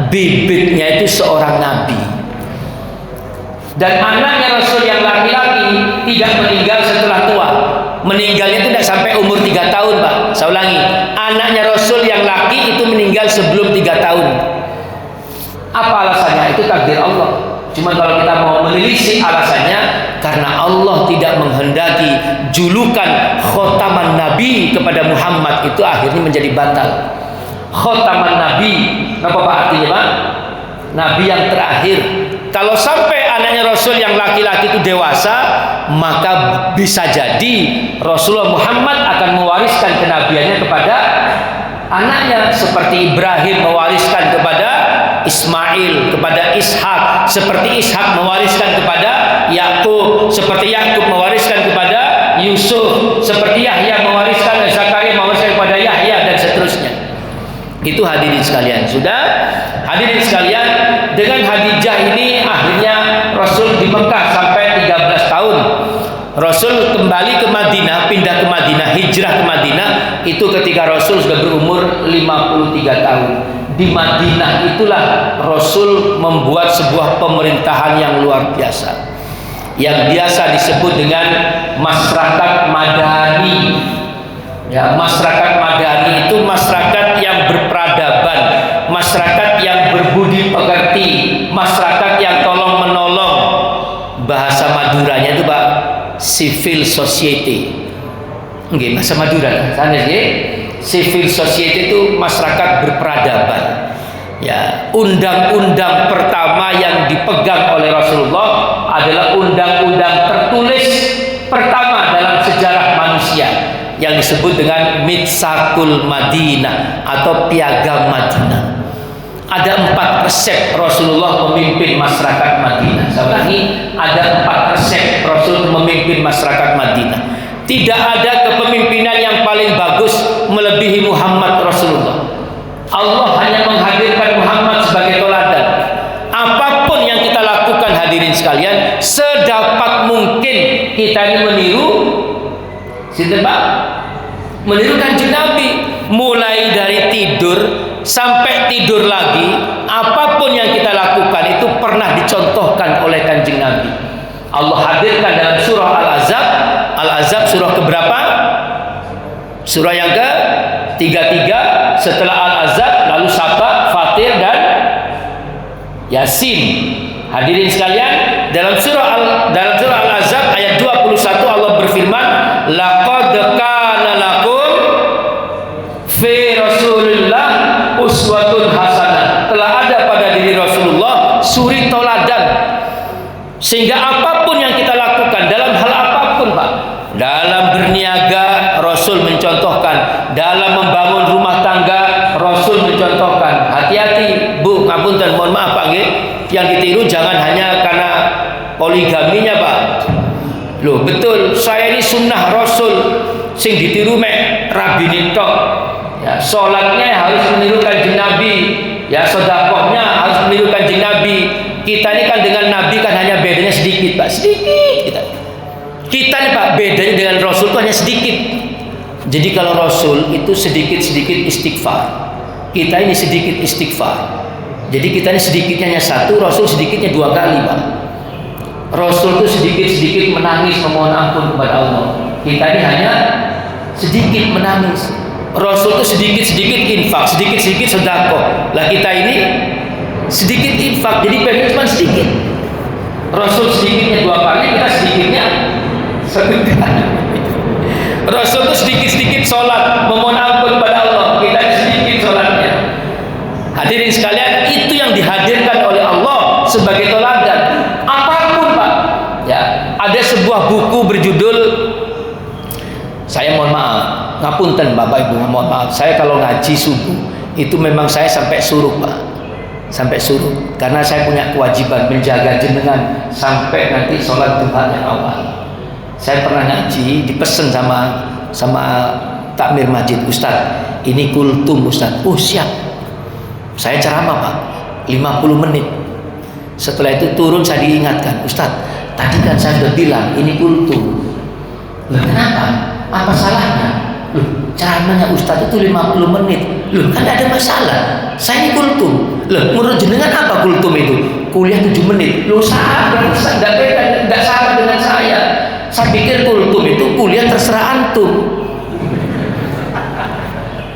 bibitnya itu seorang nabi. Dan anaknya Rasul yang laki-laki tidak meninggal setelah tua. Meninggalnya itu tidak sampai umur 3 tahun Pak. Saya ulangi, anaknya Rasul yang laki itu meninggal sebelum 3 tahun. Apa alasannya? Itu takdir Allah. Cuma kalau kita mau menelisik alasannya, karena Allah tidak menghendaki julukan khotaman Nabi kepada Muhammad itu akhirnya menjadi batal. Khotaman Nabi, apa Pak artinya Pak? Nabi yang terakhir. Kalau sampai anaknya Rasul yang laki-laki itu dewasa, maka bisa jadi Rasulullah Muhammad akan mewariskan kenabiannya kepada anaknya, seperti Ibrahim mewariskan kepada Ismail, kepada Ishak, seperti Ishak mewariskan kepada Yakub, seperti Yakub mewariskan kepada Yusuf, seperti Yahya mewariskan, Zakaria mewariskan kepada Yahya, dan seterusnya. Itu hadirin sekalian. Sudah hadirin sekalian, dengan Khadijah ini akhirnya Rasul di Mekah sampai 13 tahun. Rasul kembali ke Madinah, pindah ke Madinah, hijrah ke Madinah itu ketika Rasul sudah berumur 53 tahun. Di Madinah itulah Rasul membuat sebuah pemerintahan yang luar biasa, yang biasa disebut dengan masyarakat Madani. Ya, masyarakat Madani itu masyarakat yang berperadaban, masyarakat yang berbudi pekerti, masyarakat yang tolong menolong. Bahasa Maduranya itu Pak, civil society. Nggih, bahasa Madura. Sanes nggih. Civil society itu masyarakat berperadaban. Ya, undang-undang pertama yang dipegang oleh Rasulullah adalah undang-undang tertulis pertama dalam sejarah manusia yang disebut dengan Mitsaqul Madinah atau Piagam Madinah. Ada 4 resep Rasulullah memimpin masyarakat Madinah. Saya ulangi, ada 4 resep Rasul memimpin masyarakat Madinah. Tidak ada kepemimpinan yang paling bagus melebihi Muhammad Rasulullah. Allah hanya menghadirkan Muhammad sebagai teladan. Apapun yang kita lakukan hadirin sekalian, sedapat mungkin kita ini meniru sinten Pak? Meniru Kanjeng Nabi. Mulai dari tidur sampai tidur lagi, apapun yang kita lakukan itu pernah dicontohkan oleh Kanjeng Nabi. Allah hadirkan dalam surah Al-Ahzab. Al-Ahzab surah keberapa? Surah yang ke-33 setelah Al-Ahzab, lalu Saba, Fatir, dan Yasin. Hadirin sekalian, dalam surah Al-Ahzab ayat 21 Allah berfirman, laqad kana lakum fi Rasulillah uswatun hasanah. Telah ada pada diri Rasulullah suri toladan. Sehingga apapun yang kita lakukan, dalam hal apapun Pak, dalam berniaga Rasul mencontohkan, dalam membangun rumah tangga Rasul mencontohkan. Hati-hati Bu, ngapunten, mohon maaf Pak nggih, yang ditiru jangan hanya karena poligaminya Pak. Loh betul, saya ini sunnah Rasul, sing ditiru mek rabine tok. Ya, salatnya harus meniru Kanjeng Nabi, ya sedekahnya harus meniru Kanjeng Nabi. Kita ini kan dengan Nabi kan hanya bedanya sedikit Pak, sedikit kita nih Pak, bedanya dengan Rasul itu hanya sedikit. Jadi kalau Rasul itu sedikit-sedikit istighfar, Kita ini sedikit istighfar. Jadi kita ini sedikitnya hanya satu, Rasul sedikitnya 2 kali, Pak. Rasul itu sedikit-sedikit menangis memohon ampun kepada Allah. Kita ini hanya sedikit menangis. Rasul itu sedikit-sedikit infak, sedikit-sedikit sedekah. Lah kita ini sedikit infak, jadi pengen cuma sedikit. Rasul sedikitnya 2 kali, kita sedikitnya 1 kali. Rasul itu sedikit-sedikit sholat memohon ampun kepada Allah, kita ini sedikit sholatnya. Hadirin sekalian, itu yang dihadirkan oleh Allah sebagai teladan. Apapun, Pak. Ya, ada sebuah buku berjudul, saya mohon maaf, ngapunten Bapak Ibu, mohon maaf. Saya kalau ngaji subuh itu memang saya sampai suruh, Pak. Sampai suruh, karena saya punya kewajiban menjaga jenengan sampai nanti sholat duha yang awal. Saya pernah ngaji, dipesen sama takmir masjid, Ustaz, ini kultum Ustaz. Oh siap. Saya ceramah, Pak, 50 menit. Setelah itu turun, saya diingatkan, Ustaz, tadi kan saya sudah bilang ini kultum. Loh, kenapa? Apa salahnya? Loh, ceramahnya Ustaz itu 50 menit. Loh, kan tidak ada masalah. Saya ini kultum. Loh, menurut jenengan apa kultum itu? Kuliah 7 menit. Loh, sahabat, tidak sama dengan saya. Saya pikir kultum itu kuliah terserah antum.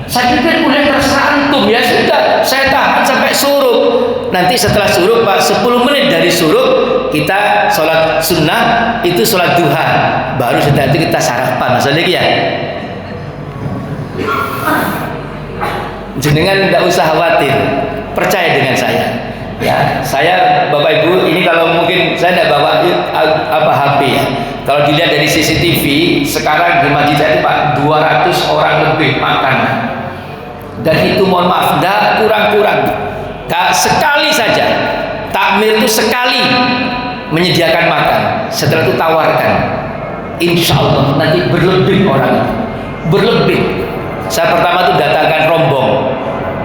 Saya pikir kuliah terserah antum. Ya sudah, saya tahan sampai suruh. Nanti setelah suruh, Pak, 10 menit dari suruh kita sholat sunnah, itu sholat duha. Baru setelah itu kita sarapan. Maksudnya ya, jenengan tidak usah khawatir, percaya dengan saya. Ya, saya Bapak Ibu ini kalau mungkin saya tidak bawa HP ya. Kalau dilihat dari CCTV sekarang di masjid saya itu, Pak, 200 orang lebih makan. Dan itu mohon maaf, tidak kurang-kurang. Sekali saja takmir itu sekali menyediakan makan, setelah itu tawarkan. Insya Allah nanti berlebih orang itu, berlebih. Saya pertama itu datangkan rombong.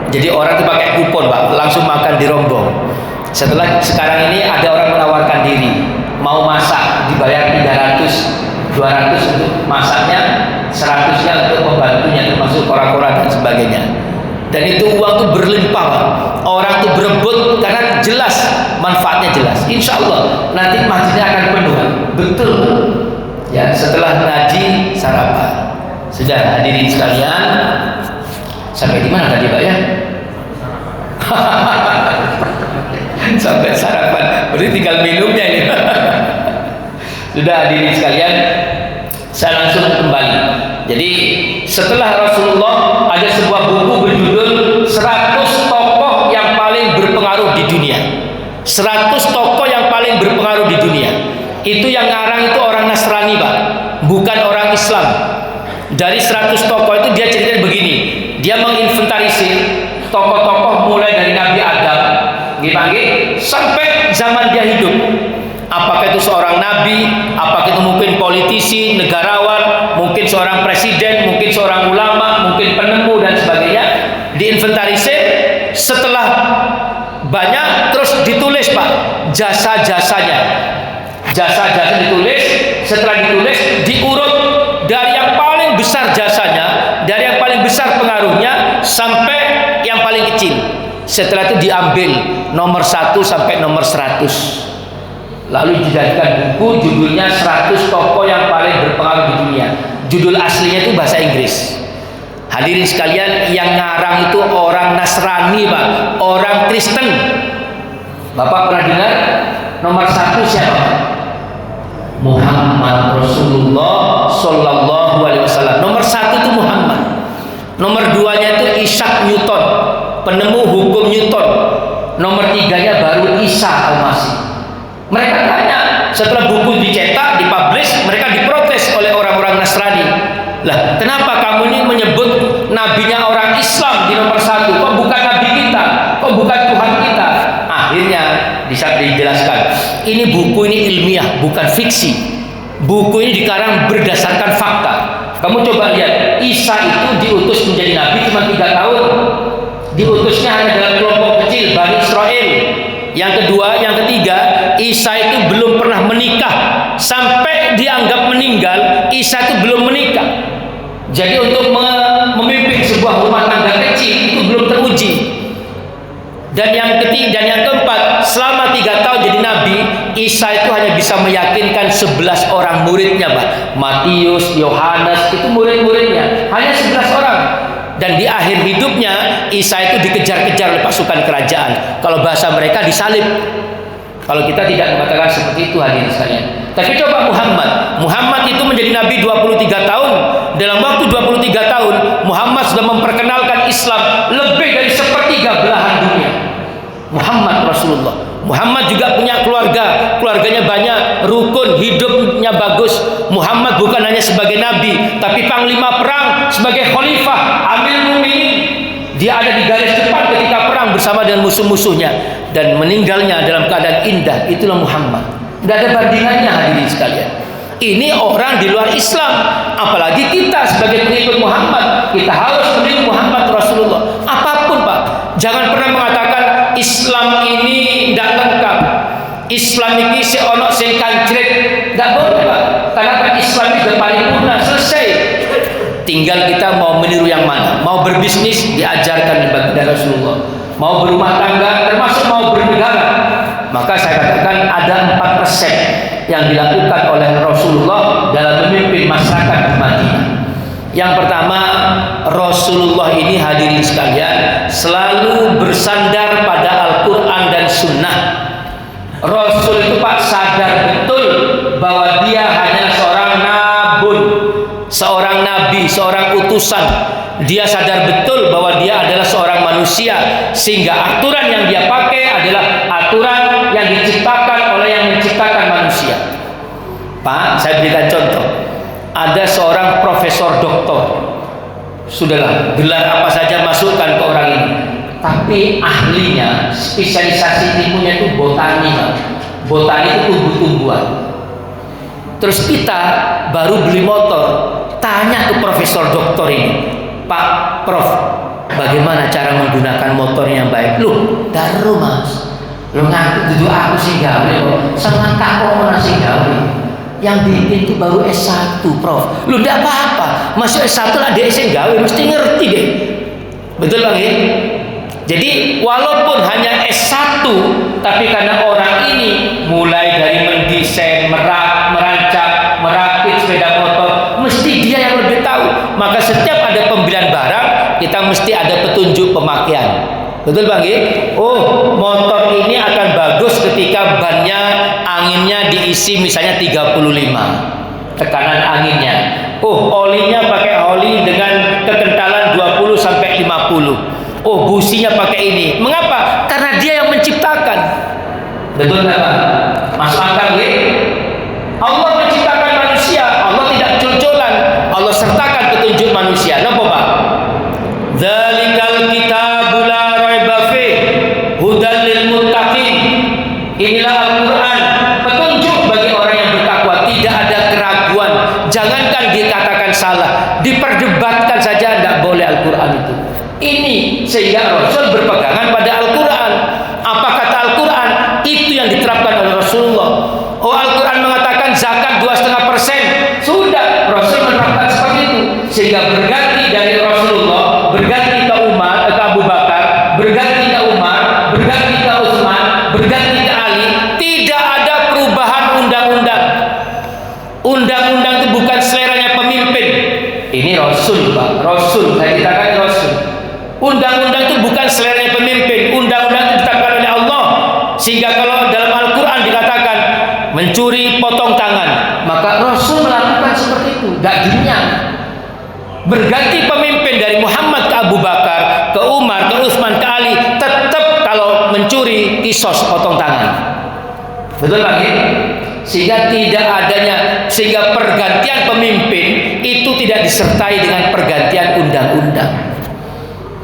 Jadi orang itu pakai kupon, Pak, langsung makan di rombong. Sekarang ini ada orang menawarkan diri, mau masak, dibayar 300, 200 untuk masaknya, 100-nya untuk pembantunya, termasuk kora-kora dan sebagainya. Dan itu uang itu berlimpah, Pak. Orang itu berebut karena jelas manfaatnya jelas. Insya Allah nanti masjidnya akan penuh, betul. Ya, setelah ngaji sarapan. Sudah, hadirin sekalian, sampai di mana tadi, Pak ya? Sampai sarapan, berarti tinggal minumnya ini. Sudah, hadirin sekalian, saya langsung kembali. Jadi setelah Rasulullah ada sebuah buku berjudul 100 tokoh yang paling berpengaruh di dunia. 100 tokoh yang paling berpengaruh di dunia. Itu yang ngarang itu orang Nasrani, Pak, bukan orang Islam. Dari 100 tokoh itu dia cerita begini, dia menginventarisir tokoh-tokoh mulai dari Nabi Adam sampai zaman dia hidup. Apakah itu seorang nabi, apakah itu mungkin politisi, negarawan, mungkin seorang presiden, mungkin seorang ulama, mungkin penemu dan sebagainya. Diinventarisir, setelah banyak terus ditulis, Pak, jasa-jasanya. Jasa-jasa ditulis, setelah ditulis diurut dari yang paling besar jasanya, dari yang paling besar pengaruhnya sampai yang paling kecil. Setelah itu diambil nomor 1 sampai nomor 100. Lalu dijadikan buku judulnya 100 tokoh yang paling berpengaruh di dunia. Judul aslinya itu bahasa Inggris. Hadirin sekalian, yang ngarang itu orang Nasrani, Pak, orang Kristen. Bapak pernah dengar nomor 1 siapa? Muhammad Rasulullah Sallallahu Alaihi Wasallam. Nomor 1 itu Muhammad. Nomor 2-nya itu Isaac Newton, penemu hukum Newton. Nomor 3-nya baru Isa Al-Masih. Mereka tanya, setelah buku dicetak, dipublish, mereka diprotes oleh orang-orang Nasrani. Lah, kenapa kamu ini menyebut nabinya orang Islam di nomor 1? Kok bukan nabi kita? Kok bukan Tuhan kita? Akhirnya bisa dijelaskan, ini buku ini ilmiah, bukan fiksi. Buku ini dikarang berdasarkan fakta. Kamu coba lihat, Isa itu diutus menjadi nabi cuma 3 tahun. Diutusnya hanya dalam kelompok kecil Bani Israel. Yang kedua, yang ketiga, Isa itu belum pernah menikah. Sampai dianggap meninggal, Isa itu belum menikah. Jadi untuk memimpin sebuah rumah tangga kecil itu belum teruji. Dan yang ketiga dan yang keempat, selama 3 tahun jadi nabi, Isa itu hanya bisa meyakinkan 11 orang muridnya, Pak. Matius, Yohanes, itu murid-muridnya, hanya 11 orang. Dan di akhir hidupnya Isa itu dikejar-kejar oleh pasukan kerajaan. Kalau bahasa mereka disalib. Kalau kita tidak mengatakan seperti itu, hadirin sekalian. Tapi coba Muhammad itu menjadi nabi 23 tahun. Dalam waktu 23 tahun Muhammad sudah memperkenalkan Islam lebih dari sepertiga belahan dunia. Muhammad Rasulullah. Muhammad juga punya keluarganya banyak, rukun, hidupnya bagus. Muhammad bukan hanya sebagai nabi, tapi panglima perang, sebagai khalifah, Amir Mukminin. Dia ada di garis depan ketika perang bersama dengan musuh-musuhnya, dan meninggalnya dalam keadaan indah. Itulah Muhammad. Tidak ada bandingannya, hadirin sekalian. Ini orang di luar Islam, apalagi kita sebagai pengikut Muhammad, kita harus meniru Muhammad Rasulullah. Apapun, Pak, jangan pernah mengatakan Islam ini tidak lengkap, Islam ini si ono sing kancret. Tidak boleh, Pak, karena Islam itu sudah paripurna, selesai. Tinggal kita mau meniru yang mana. Mau berbisnis diajarkan di baginda Rasulullah, mau berumah tangga, termasuk mau bernegara. Maka saya katakan ada 4 resep yang dilakukan oleh Rasulullah dalam memimpin masyarakat di Madinah. Yang pertama, Rasulullah ini, hadirin sekalian, selalu bersandar pada Al-Quran dan Sunnah. Rasul itu, Pak, sadar betul bahwa dia hanya seorang nabun, seorang nabi, seorang utusan. Dia sadar betul bahwa dia adalah seorang manusia, sehingga aturan yang dia pakai adalah aturan yang diciptakan oleh yang menciptakan manusia. Pak, saya berikan contoh. Ada seorang profesor doktor, sudahlah, gelar apa saja masukkan ke orang ini, tapi ahlinya, spesialisasi ilmunya itu botani. Botani itu tumbuh-tumbuhan. Terus kita baru beli motor, tanya ke profesor doktor ini, Pak Prof, bagaimana cara menggunakan motor yang baik? Loh, daru Mas, lo ngaku duduk aku sih gawe, sama kakak mana sih gawe? Yang bikin itu baru S1, Prof. Lu tidak apa-apa, masuk S1 lah dia S gawe, mesti ngerti deh. Betul Bang ya? Jadi walaupun hanya S1, tapi karena orang ini mulai dari mendesain, merancang, merakit sepeda motor, mesti dia yang lebih tahu. Maka setiap ada pembelian barang, kita mesti ada petunjuk pemakaian. Betul Bang ya? Oh, motor ini akan bagus ketika bannya, anginnya diisi misalnya 35 tekanan anginnya. Oh, olinya pakai oli dengan kekentalan 20 sampai 50. Oh, businya pakai ini. Mengapa? Karena dia yang menciptakan. Betul nggak, Pak? Masuk akal ya? Allah menciptakan manusia, Allah tidak cul-culan. Allah sertakan petunjuk manusia. Kenapa, Pak? Dzalikal kitabul la raiba fi hudal lil muttaqin. Inilah Al-Quran, petunjuk bagi orang yang bertakwa, tidak ada keraguan. Jangankan dikatakan salah, diperdebatkan saja tidak boleh Al-Quran itu. Ini sehingga Rasul berpegangan pada Al-Quran. Apa kata Al-Quran? Itu yang diterapkan oleh Rasulullah. Oh, Al-Quran mengatakan zakat 2,5%. Sudah, Rasul menerapkan seperti itu. Sehingga berganti dari Rasulullah, berganti ke Umar, ke Abu Bakar, berganti ke Umar, berganti ke Utsman, berganti ke Ali. Tidak ada perubahan undang-undang. Undang-undang itu bukan seleranya pemimpin. Ini Rasul, Pak. Rasul, saya katakan Rasul. Undang-undang itu bukan seleranya pemimpin. Undang-undang itu ditetapkan oleh Allah. Sehingga kalau dalam Al-Quran dikatakan mencuri potong tangan, maka Rasul melakukan seperti itu. Gak dinyang. Berganti pemimpin dari Muhammad ke Abu Bakar, ke Umar, ke Utsman, ke Ali, tetap kalau mencuri kisos potong tangan. Betul lagi? Sehingga tidak adanya, sehingga pergantian pemimpin itu tidak disertai dengan pergantian undang-undang.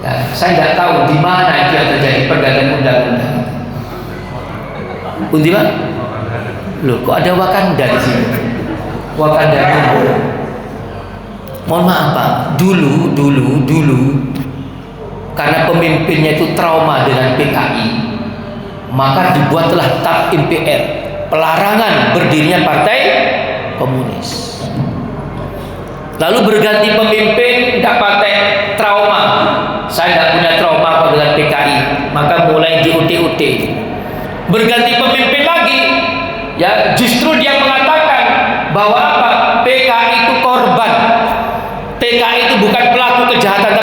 Ya, saya tidak tahu di mana itu yang terjadi pergantian undang-undang. Di mana? Loh, kok ada Wakanda di sini? Wakanda dulu. Mohon maaf Pak, dulu karena pemimpinnya itu trauma dengan PKI, maka dibuatlah TAP MPR, pelarangan berdirinya Partai Komunis. Lalu berganti pemimpin, nggak pakai trauma. Saya nggak punya trauma apa dengan PKI, maka mulai diutik-utik. Berganti pemimpin lagi, ya justru